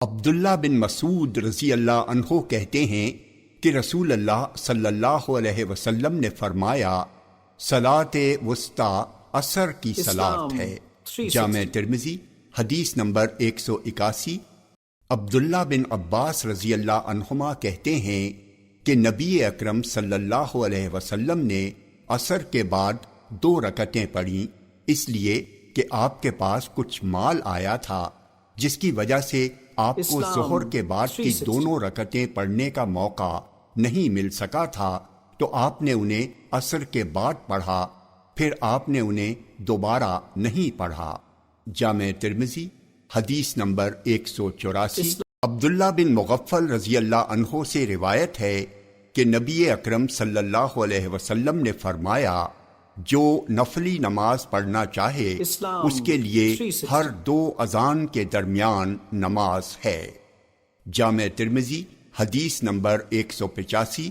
عبداللہ بن مسعود رضی اللہ عنہ کہتے ہیں کہ رسول اللہ صلی اللہ علیہ وسلم نے فرمایا، صلاۃ وسطیٰ عصر کی صلاۃ ہے۔ جامع ترمذی حدیث نمبر 181۔ عبداللہ بن عباس رضی اللہ عنہما کہتے ہیں کہ نبی اکرم صلی اللہ علیہ وسلم نے عصر کے بعد 2 رکعتیں پڑھیں، اس لیے کہ آپ کے پاس کچھ مال آیا تھا، جس کی وجہ سے آپ کو ظہر کے بعد کی 2 رکعتیں پڑھنے کا موقع نہیں مل سکا تھا، تو آپ نے انہیں عصر کے بعد پڑھا، پھر آپ نے انہیں دوبارہ نہیں پڑھا۔ جامع ترمذی حدیث نمبر 184۔ عبداللہ بن مغفل رضی اللہ عنہ سے روایت ہے کہ نبی اکرم صلی اللہ علیہ وسلم نے فرمایا، جو نفلی نماز پڑھنا چاہے اس کے لیے ہر 2 اذان کے درمیان نماز ہے۔ جامع ترمذی حدیث نمبر 185۔